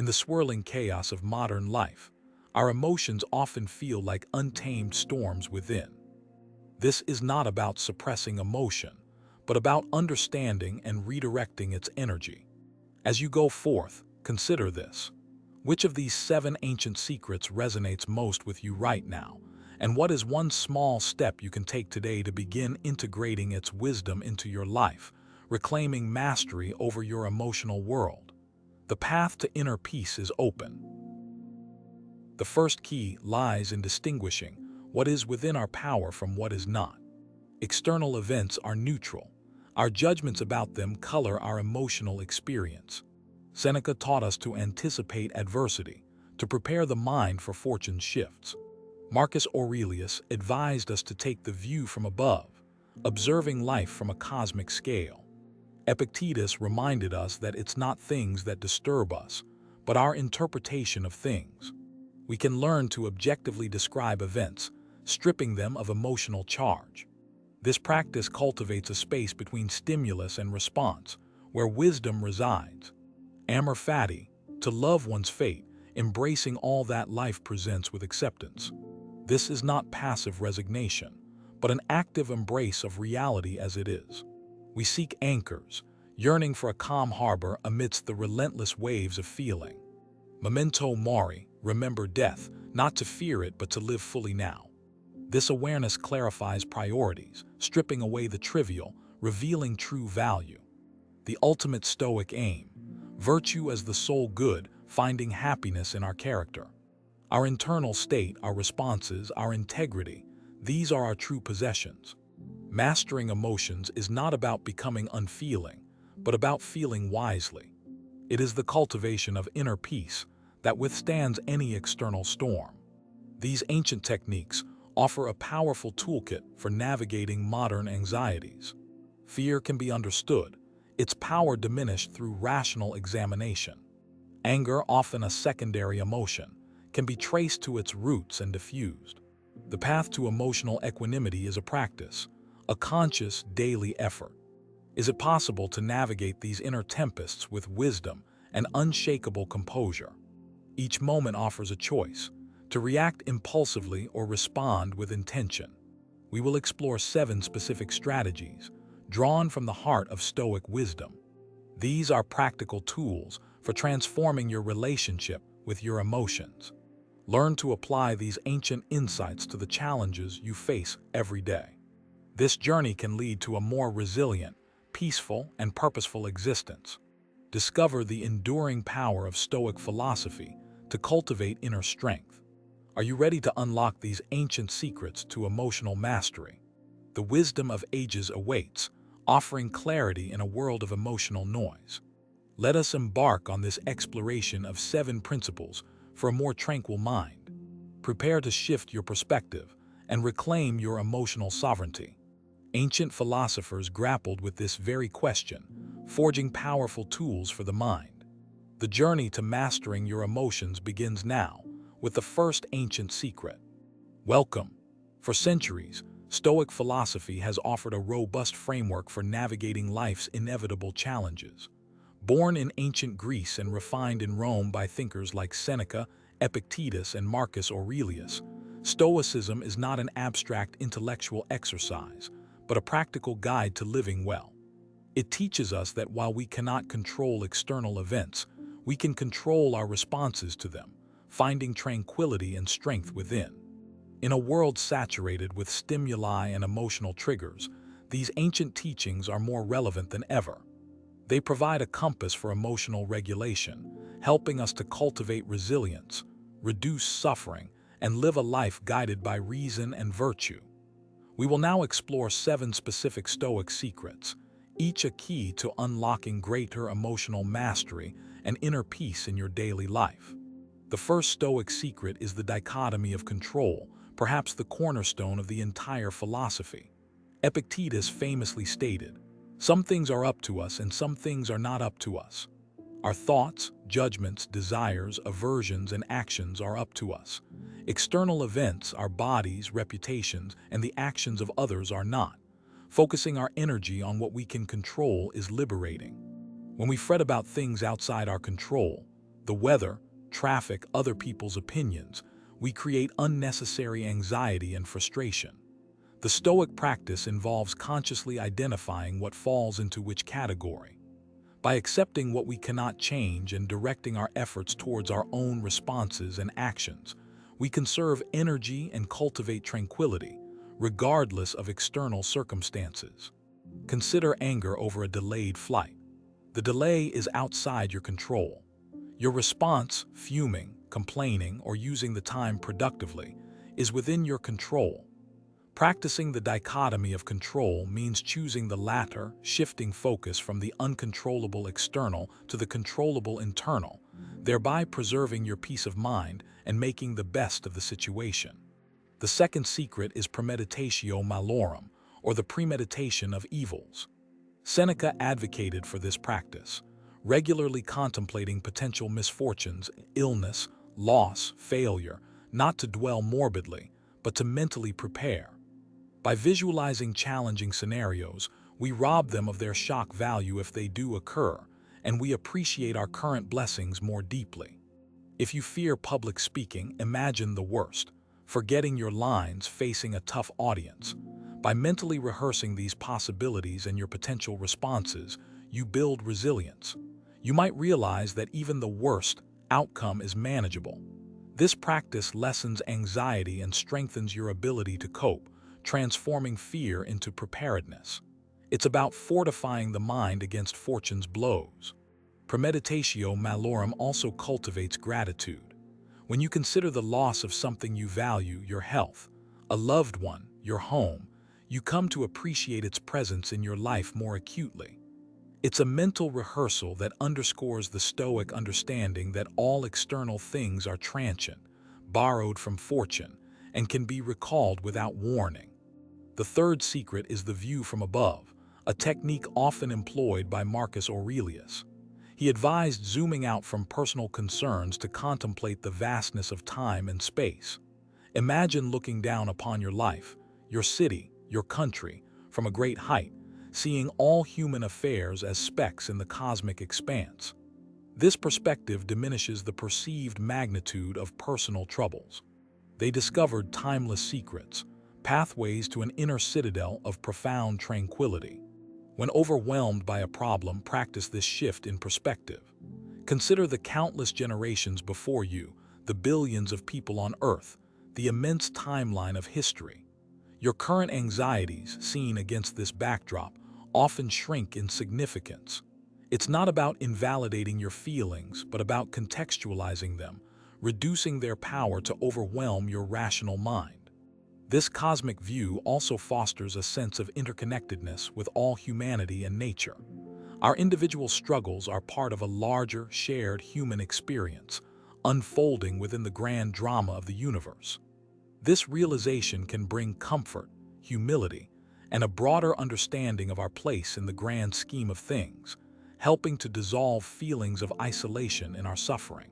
In the swirling chaos of modern life, our emotions often feel like untamed storms within. This is not about suppressing emotion, but about understanding and redirecting its energy. As you go forth, consider this. Which of these 7 ancient secrets resonates most with you right now? And what is one small step you can take today to begin integrating its wisdom into your life, reclaiming mastery over your emotional world? The path to inner peace is open. The first key lies in distinguishing what is within our power from what is not. External events are neutral. Our judgments about them color our emotional experience. Seneca taught us to anticipate adversity, to prepare the mind for fortune's shifts. Marcus Aurelius advised us to take the view from above, observing life from a cosmic scale. Epictetus reminded us that it's not things that disturb us, but our interpretation of things. We can learn to objectively describe events, stripping them of emotional charge. This practice cultivates a space between stimulus and response, where wisdom resides. Amor fati, to love one's fate, embracing all that life presents with acceptance. This is not passive resignation, but an active embrace of reality as it is. We seek anchors, yearning for a calm harbor amidst the relentless waves of feeling. Memento mori, remember death, not to fear it but to live fully now. This awareness clarifies priorities, stripping away the trivial, revealing true value. The ultimate Stoic aim, virtue as the sole good, finding happiness in our character. Our internal state, our responses, our integrity, these are our true possessions. Mastering emotions is not about becoming unfeeling, but about feeling wisely. It is the cultivation of inner peace that withstands any external storm. These ancient techniques offer a powerful toolkit for navigating modern anxieties. Fear can be understood, its power diminished through rational examination. Anger, often a secondary emotion, can be traced to its roots and diffused. The path to emotional equanimity is a practice, a conscious daily effort. Is it possible to navigate these inner tempests with wisdom and unshakable composure? Each moment offers a choice, to react impulsively or respond with intention. We will explore 7 specific strategies, drawn from the heart of Stoic wisdom. These are practical tools for transforming your relationship with your emotions. Learn to apply these ancient insights to the challenges you face every day. This journey can lead to a more resilient, peaceful, and purposeful existence. Discover the enduring power of Stoic philosophy to cultivate inner strength. Are you ready to unlock these ancient secrets to emotional mastery? The wisdom of ages awaits, offering clarity in a world of emotional noise. Let us embark on this exploration of 7 principles for a more tranquil mind. Prepare to shift your perspective and reclaim your emotional sovereignty. Ancient philosophers grappled with this very question, forging powerful tools for the mind. The journey to mastering your emotions begins now, with the first ancient secret. Welcome. For centuries, Stoic philosophy has offered a robust framework for navigating life's inevitable challenges. Born in ancient Greece and refined in Rome by thinkers like Seneca, Epictetus, and Marcus Aurelius, Stoicism is not an abstract intellectual exercise, but a practical guide to living well. It teaches us that while we cannot control external events, we can control our responses to them, finding tranquility and strength within. In a world saturated with stimuli and emotional triggers, these ancient teachings are more relevant than ever. They provide a compass for emotional regulation, helping us to cultivate resilience, reduce suffering, and live a life guided by reason and virtue. We will now explore 7 specific Stoic secrets, each a key to unlocking greater emotional mastery and inner peace in your daily life. The first Stoic secret is the dichotomy of control, perhaps the cornerstone of the entire philosophy. Epictetus famously stated, "Some things are up to us and some things are not up to us." Our thoughts, judgments, desires, aversions, and actions are up to us. External events, our bodies, reputations, and the actions of others are not. Focusing our energy on what we can control is liberating. When we fret about things outside our control, the weather, traffic, other people's opinions, we create unnecessary anxiety and frustration. The Stoic practice involves consciously identifying what falls into which category. By accepting what we cannot change and directing our efforts towards our own responses and actions, we conserve energy and cultivate tranquility, regardless of external circumstances. Consider anger over a delayed flight. The delay is outside your control. Your response, fuming, complaining, or using the time productively, is within your control. Practicing the dichotomy of control means choosing the latter, shifting focus from the uncontrollable external to the controllable internal, thereby preserving your peace of mind and making the best of the situation. The second secret is premeditatio malorum, or the premeditation of evils. Seneca advocated for this practice, regularly contemplating potential misfortunes, illness, loss, failure, not to dwell morbidly, but to mentally prepare. By visualizing challenging scenarios, we rob them of their shock value if they do occur, and we appreciate our current blessings more deeply. If you fear public speaking, imagine the worst, forgetting your lines, facing a tough audience. By mentally rehearsing these possibilities and your potential responses, you build resilience. You might realize that even the worst outcome is manageable. This practice lessens anxiety and strengthens your ability to cope, transforming fear into preparedness. It's about fortifying the mind against fortune's blows. Premeditatio malorum also cultivates gratitude. When you consider the loss of something you value, your health, a loved one, your home, you come to appreciate its presence in your life more acutely. It's a mental rehearsal that underscores the Stoic understanding that all external things are transient, borrowed from fortune, and can be recalled without warning. The third secret is the view from above, a technique often employed by Marcus Aurelius. He advised zooming out from personal concerns to contemplate the vastness of time and space. Imagine looking down upon your life, your city, your country, from a great height, seeing all human affairs as specks in the cosmic expanse. This perspective diminishes the perceived magnitude of personal troubles. They discovered timeless secrets, pathways to an inner citadel of profound tranquility. When overwhelmed by a problem, practice this shift in perspective. Consider the countless generations before you, the billions of people on Earth, the immense timeline of history. Your current anxieties, seen against this backdrop, often shrink in significance. It's not about invalidating your feelings, but about contextualizing them, reducing their power to overwhelm your rational mind. This cosmic view also fosters a sense of interconnectedness with all humanity and nature. Our individual struggles are part of a larger, shared human experience, unfolding within the grand drama of the universe. This realization can bring comfort, humility, and a broader understanding of our place in the grand scheme of things, helping to dissolve feelings of isolation in our suffering.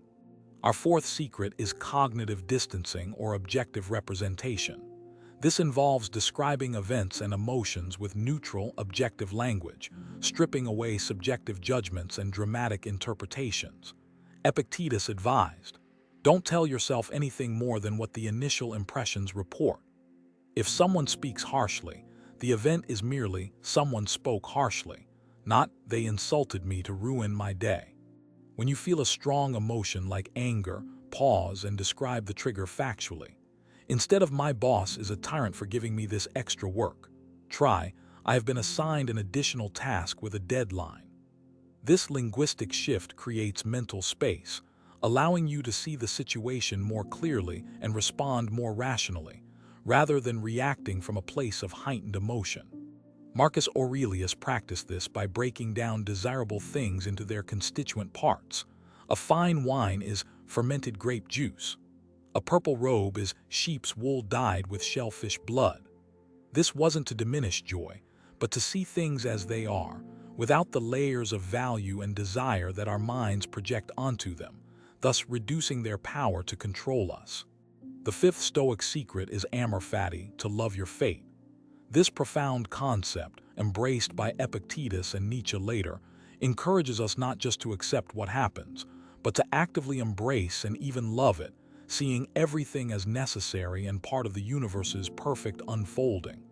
Our fourth secret is cognitive distancing or objective representation. This involves describing events and emotions with neutral, objective language, stripping away subjective judgments and dramatic interpretations. Epictetus advised, "Don't tell yourself anything more than what the initial impressions report." If someone speaks harshly, the event is merely someone spoke harshly, not they insulted me to ruin my day. When you feel a strong emotion like anger, pause and describe the trigger factually. Instead of "my boss is a tyrant for giving me this extra work," try "I have been assigned an additional task with a deadline." This linguistic shift creates mental space, allowing you to see the situation more clearly and respond more rationally, rather than reacting from a place of heightened emotion. Marcus Aurelius practiced this by breaking down desirable things into their constituent parts. A fine wine is fermented grape juice. A purple robe is sheep's wool dyed with shellfish blood. This wasn't to diminish joy, but to see things as they are, without the layers of value and desire that our minds project onto them, thus reducing their power to control us. The fifth Stoic secret is amor fati, to love your fate. This profound concept, embraced by Epictetus and Nietzsche later, encourages us not just to accept what happens, but to actively embrace and even love it, seeing everything as necessary and part of the universe's perfect unfolding.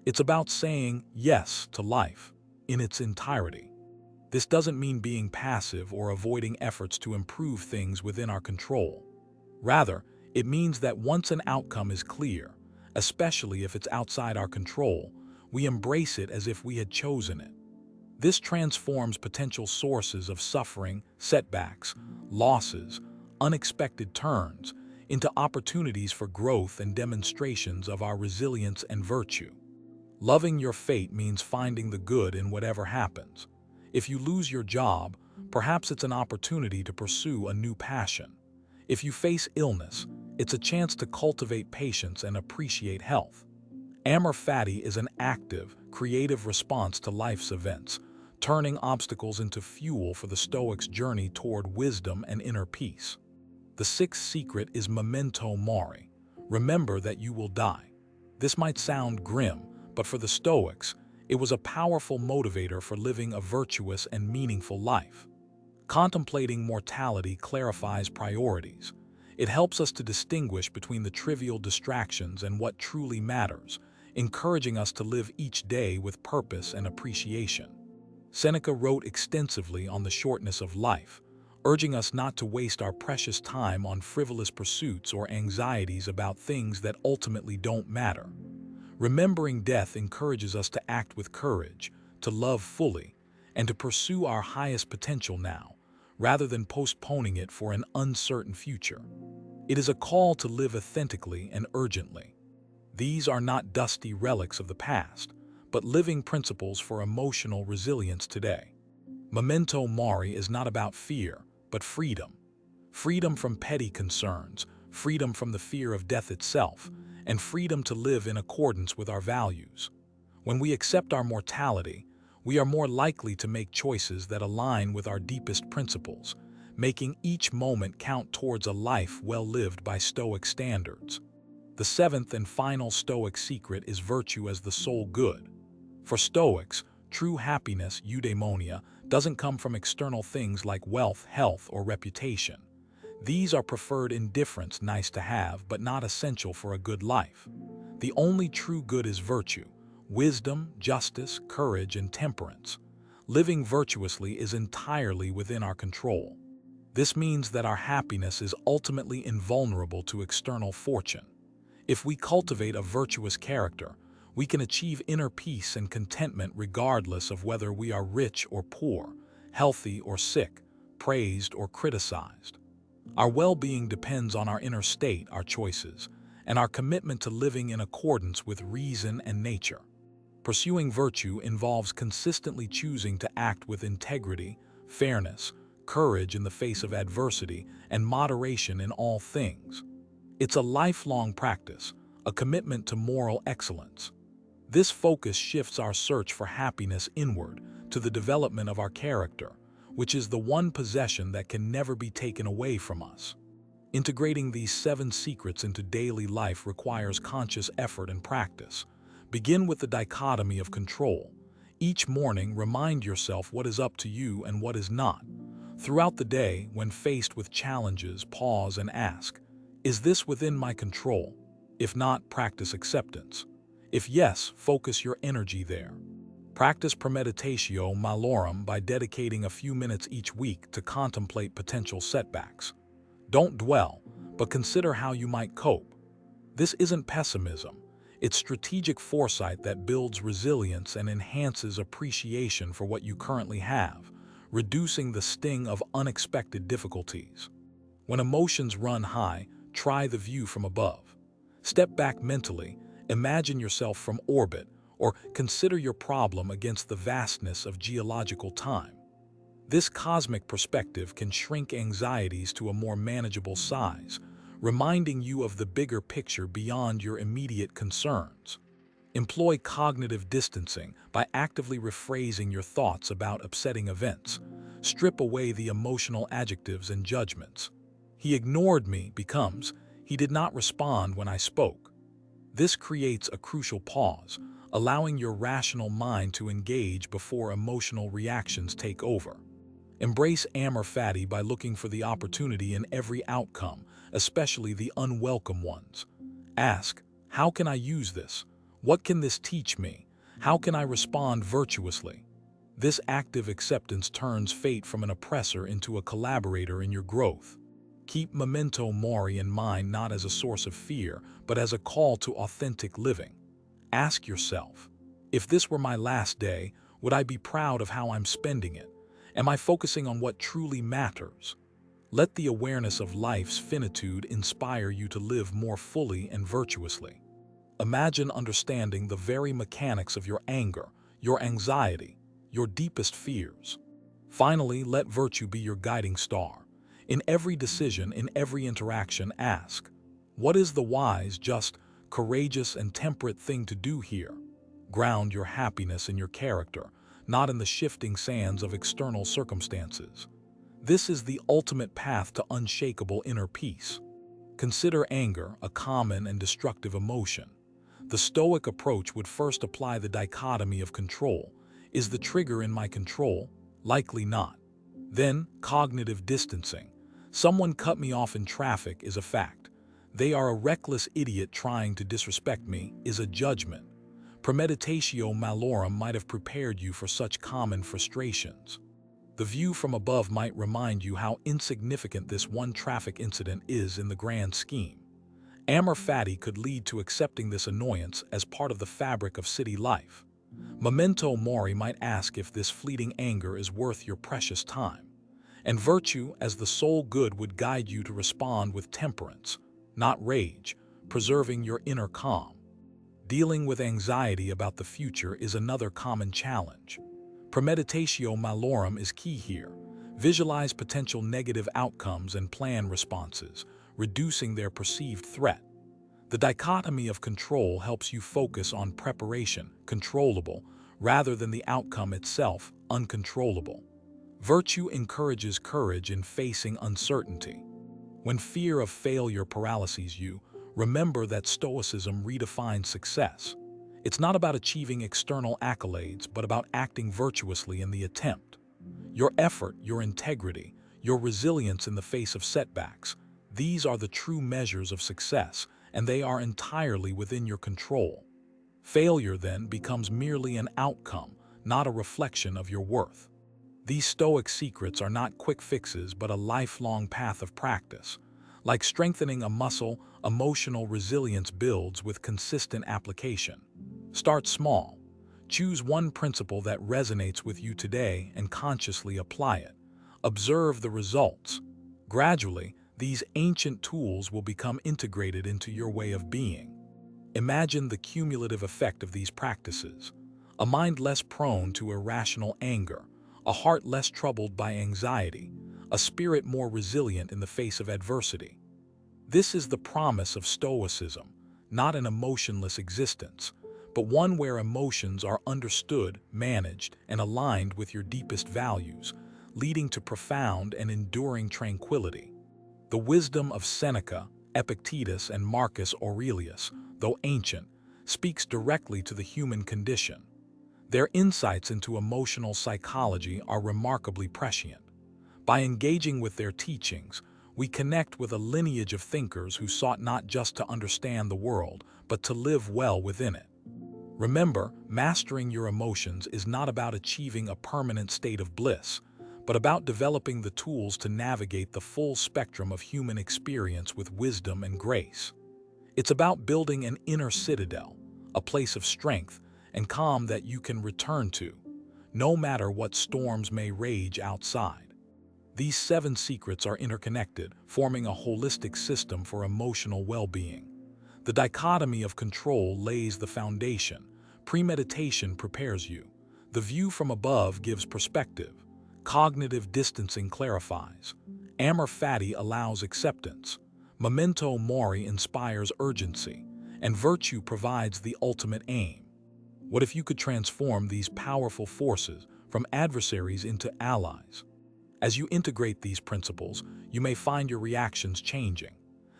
It's about saying yes to life in its entirety. This doesn't mean being passive or avoiding efforts to improve things within our control. Rather, it means that once an outcome is clear, especially if it's outside our control, we embrace it as if we had chosen it. This transforms potential sources of suffering, setbacks, losses, unexpected turns, into opportunities for growth and demonstrations of our resilience and virtue. Loving your fate means finding the good in whatever happens. If you lose your job, perhaps it's an opportunity to pursue a new passion. If you face illness, it's a chance to cultivate patience and appreciate health. Amor fati is an active, creative response to life's events, turning obstacles into fuel for the Stoics' journey toward wisdom and inner peace. The sixth secret is memento mori. Remember that you will die. This might sound grim, but for the Stoics, it was a powerful motivator for living a virtuous and meaningful life. Contemplating mortality clarifies priorities. It helps us to distinguish between the trivial distractions and what truly matters, encouraging us to live each day with purpose and appreciation. Seneca wrote extensively on the shortness of life, urging us not to waste our precious time on frivolous pursuits or anxieties about things that ultimately don't matter. Remembering death encourages us to act with courage, to love fully, and to pursue our highest potential now, rather than postponing it for an uncertain future. It is a call to live authentically and urgently. These are not dusty relics of the past, but living principles for emotional resilience today. Memento mori is not about fear, but freedom. Freedom from petty concerns, freedom from the fear of death itself, and freedom to live in accordance with our values. When we accept our mortality, we are more likely to make choices that align with our deepest principles, making each moment count towards a life well lived by Stoic standards. The seventh and final Stoic secret is virtue as the sole good. For Stoics, true happiness, eudaimonia, doesn't come from external things like wealth, health, or reputation. These are preferred indifference, nice to have, but not essential for a good life. The only true good is virtue, wisdom, justice, courage, and temperance. Living virtuously is entirely within our control. This means that our happiness is ultimately invulnerable to external fortune. If we cultivate a virtuous character, we can achieve inner peace and contentment regardless of whether we are rich or poor, healthy or sick, praised or criticized. Our well-being depends on our inner state, our choices, and our commitment to living in accordance with reason and nature. Pursuing virtue involves consistently choosing to act with integrity, fairness, courage in the face of adversity, and moderation in all things. It's a lifelong practice, a commitment to moral excellence. This focus shifts our search for happiness inward to the development of our character, which is the one possession that can never be taken away from us. Integrating these 7 secrets into daily life requires conscious effort and practice. Begin with the dichotomy of control. Each morning, remind yourself what is up to you and what is not. Throughout the day, when faced with challenges, pause and ask, is this within my control? If not, practice acceptance. If yes, focus your energy there. Practice premeditatio malorum by dedicating a few minutes each week to contemplate potential setbacks. Don't dwell, but consider how you might cope. This isn't pessimism. It's strategic foresight that builds resilience and enhances appreciation for what you currently have, reducing the sting of unexpected difficulties. When emotions run high, try the view from above. Step back mentally, imagine yourself from orbit, or consider your problem against the vastness of geological time. This cosmic perspective can shrink anxieties to a more manageable size, reminding you of the bigger picture beyond your immediate concerns. Employ cognitive distancing by actively rephrasing your thoughts about upsetting events. Strip away the emotional adjectives and judgments. He ignored me becomes, he did not respond when I spoke. This creates a crucial pause, allowing your rational mind to engage before emotional reactions take over. Embrace amor fati by looking for the opportunity in every outcome, especially the unwelcome ones. Ask, how can I use this? What can this teach me? How can I respond virtuously? This active acceptance turns fate from an oppressor into a collaborator in your growth. Keep memento mori in mind not as a source of fear, but as a call to authentic living. Ask yourself, if this were my last day, would I be proud of how I'm spending it? Am I focusing on what truly matters? Let the awareness of life's finitude inspire you to live more fully and virtuously. Imagine understanding the very mechanics of your anger, your anxiety, your deepest fears. Finally, let virtue be your guiding star. In every decision, in every interaction, ask, what is the wise, just, courageous, and temperate thing to do here? Ground your happiness in your character, not in the shifting sands of external circumstances. This is the ultimate path to unshakable inner peace. Consider anger, a common and destructive emotion. The Stoic approach would first apply the dichotomy of control. Is the trigger in my control? Likely not. Then, cognitive distancing. Someone cut me off in traffic is a fact. They are a reckless idiot trying to disrespect me is a judgment. Premeditatio malorum might have prepared you for such common frustrations. The view from above might remind you how insignificant this one traffic incident is in the grand scheme. Amor fati could lead to accepting this annoyance as part of the fabric of city life. Memento mori might ask if this fleeting anger is worth your precious time. And virtue, as the sole good, would guide you to respond with temperance, not rage, preserving your inner calm. Dealing with anxiety about the future is another common challenge. Premeditatio malorum is key here. Visualize potential negative outcomes and plan responses, reducing their perceived threat. The dichotomy of control helps you focus on preparation, controllable, rather than the outcome itself, uncontrollable. Virtue encourages courage in facing uncertainty. When fear of failure paralyzes you, remember that Stoicism redefines success. It's not about achieving external accolades, but about acting virtuously in the attempt. Your effort, your integrity, your resilience in the face of setbacks, these are the true measures of success, and they are entirely within your control. Failure, then, becomes merely an outcome, not a reflection of your worth. These Stoic secrets are not quick fixes, but a lifelong path of practice. Like strengthening a muscle, emotional resilience builds with consistent application. Start small. Choose one principle that resonates with you today and consciously apply it. Observe the results. Gradually, these ancient tools will become integrated into your way of being. Imagine the cumulative effect of these practices. A mind less prone to irrational anger, a heart less troubled by anxiety, a spirit more resilient in the face of adversity. This is the promise of Stoicism, not an emotionless existence, but one where emotions are understood, managed, and aligned with your deepest values, leading to profound and enduring tranquility. The wisdom of Seneca, Epictetus, and Marcus Aurelius, though ancient, speaks directly to the human condition. Their insights into emotional psychology are remarkably prescient. By engaging with their teachings, we connect with a lineage of thinkers who sought not just to understand the world, but to live well within it. Remember, mastering your emotions is not about achieving a permanent state of bliss, but about developing the tools to navigate the full spectrum of human experience with wisdom and grace. It's about building an inner citadel, a place of strength and calm that you can return to, no matter what storms may rage outside. These 7 secrets are interconnected, forming a holistic system for emotional well-being. The dichotomy of control lays the foundation. Premeditation prepares you. The view from above gives perspective. Cognitive distancing clarifies. Amor fati allows acceptance. Memento mori inspires urgency. And virtue provides the ultimate aim. What if you could transform these powerful forces from adversaries into allies? As you integrate these principles, you may find your reactions changing.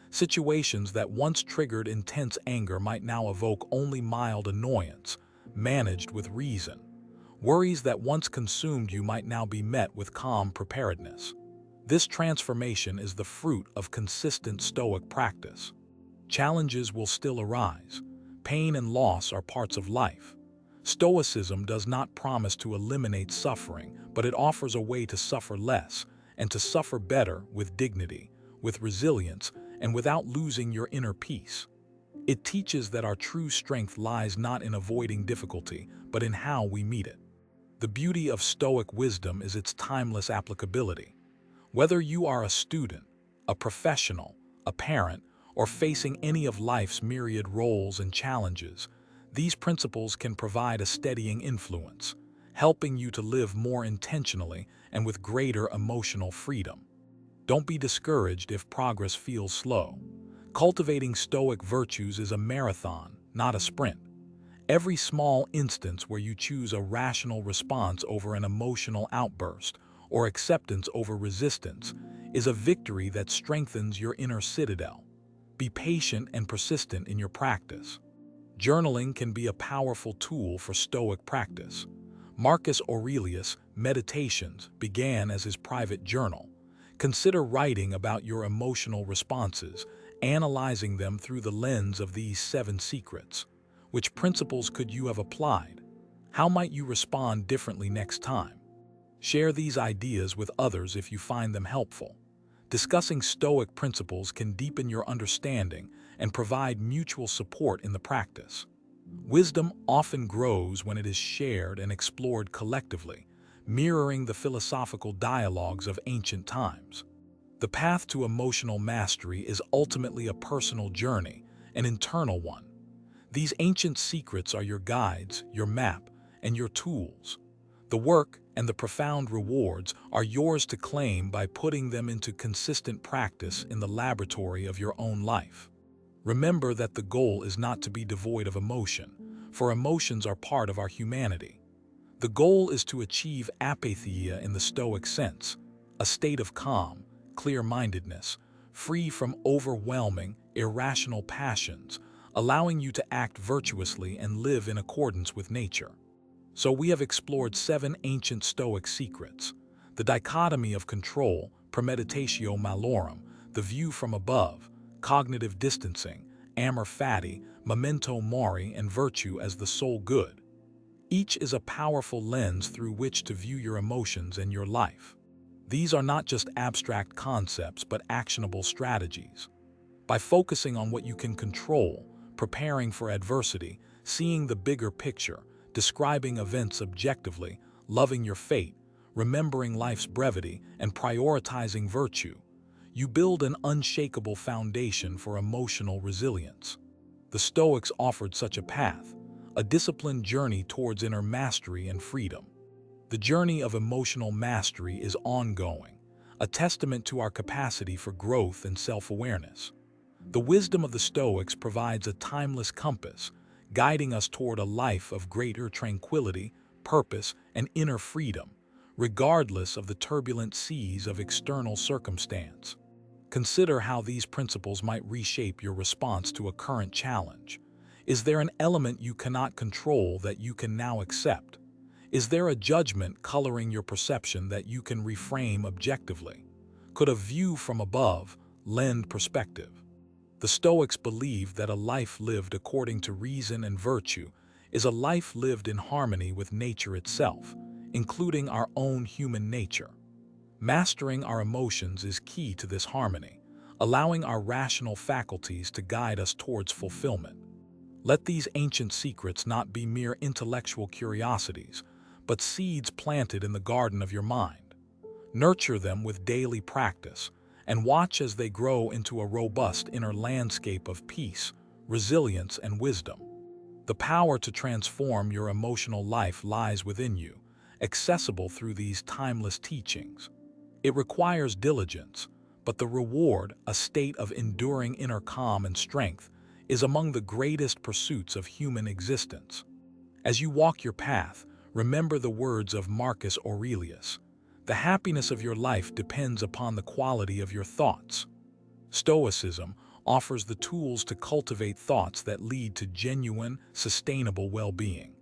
Situations that once triggered intense anger might now evoke only mild annoyance, managed with reason. Worries that once consumed you might now be met with calm preparedness. This transformation is the fruit of consistent Stoic practice. Challenges will still arise. Pain and loss are parts of life. Stoicism does not promise to eliminate suffering, but it offers a way to suffer less and to suffer better with dignity, with resilience, and without losing your inner peace. It teaches that our true strength lies not in avoiding difficulty, but in how we meet it. The beauty of Stoic wisdom is its timeless applicability. Whether you are a student, a professional, a parent, or facing any of life's myriad roles and challenges, these principles can provide a steadying influence, helping you to live more intentionally and with greater emotional freedom. Don't be discouraged if progress feels slow. Cultivating Stoic virtues is a marathon, not a sprint. Every small instance where you choose a rational response over an emotional outburst or acceptance over resistance is a victory that strengthens your inner citadel. Be patient and persistent in your practice. Journaling can be a powerful tool for Stoic practice. Marcus Aurelius' Meditations began as his private journal. Consider writing about your emotional responses, analyzing them through the lens of these 7 secrets. Which principles could you have applied? How might you respond differently next time? Share these ideas with others if you find them helpful. Discussing Stoic principles can deepen your understanding and provide mutual support in the practice. Wisdom often grows when it is shared and explored collectively, mirroring the philosophical dialogues of ancient times. The path to emotional mastery is ultimately a personal journey, an internal one. These ancient secrets are your guides, your map, and your tools. The work and the profound rewards are yours to claim by putting them into consistent practice in the laboratory of your own life. Remember that the goal is not to be devoid of emotion, for emotions are part of our humanity. The goal is to achieve apatheia in the Stoic sense, a state of calm, clear-mindedness, free from overwhelming, irrational passions, allowing you to act virtuously and live in accordance with nature. So we have explored 7 ancient Stoic secrets: the dichotomy of control, premeditatio malorum, the view from above, cognitive distancing, amor fati, memento mori, and virtue as the sole good. Each is a powerful lens through which to view your emotions and your life. These are not just abstract concepts, but actionable strategies. By focusing on what you can control, preparing for adversity, seeing the bigger picture, describing events objectively, loving your fate, remembering life's brevity, and prioritizing virtue, you build an unshakable foundation for emotional resilience. The Stoics offered such a path, a disciplined journey towards inner mastery and freedom. The journey of emotional mastery is ongoing, a testament to our capacity for growth and self-awareness. The wisdom of the Stoics provides a timeless compass, guiding us toward a life of greater tranquility, purpose, and inner freedom, regardless of the turbulent seas of external circumstance. Consider how these principles might reshape your response to a current challenge. Is there an element you cannot control that you can now accept? Is there a judgment coloring your perception that you can reframe objectively? Could a view from above lend perspective? The Stoics believed that a life lived according to reason and virtue is a life lived in harmony with nature itself, including our own human nature. Mastering our emotions is key to this harmony, allowing our rational faculties to guide us towards fulfillment. Let these ancient secrets not be mere intellectual curiosities, but seeds planted in the garden of your mind. Nurture them with daily practice, and watch as they grow into a robust inner landscape of peace, resilience, and wisdom. The power to transform your emotional life lies within you, accessible through these timeless teachings. It requires diligence, but the reward, a state of enduring inner calm and strength, is among the greatest pursuits of human existence. As you walk your path, remember the words of Marcus Aurelius: "The happiness of your life depends upon the quality of your thoughts." Stoicism offers the tools to cultivate thoughts that lead to genuine, sustainable well-being.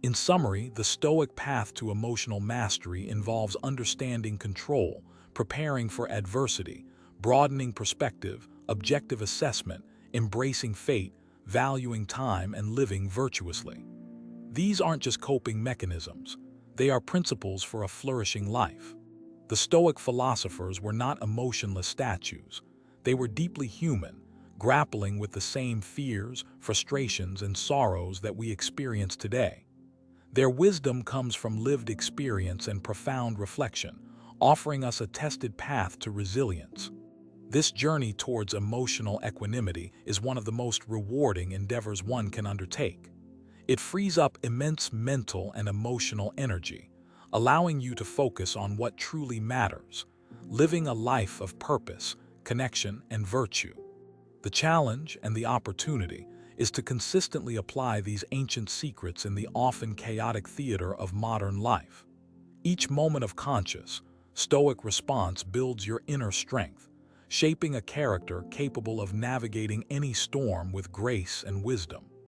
In summary, the Stoic path to emotional mastery involves understanding control, preparing for adversity, broadening perspective, objective assessment, embracing fate, valuing time, and living virtuously. These aren't just coping mechanisms, they are principles for a flourishing life. The Stoic philosophers were not emotionless statues. They were deeply human, grappling with the same fears, frustrations, and sorrows that we experience today. Their wisdom comes from lived experience and profound reflection, offering us a tested path to resilience. This journey towards emotional equanimity is one of the most rewarding endeavors one can undertake. It frees up immense mental and emotional energy, allowing you to focus on what truly matters, living a life of purpose, connection, and virtue. The challenge and the opportunity is to consistently apply these ancient secrets in the often chaotic theater of modern life. Each moment of conscious, Stoic response builds your inner strength, shaping a character capable of navigating any storm with grace and wisdom.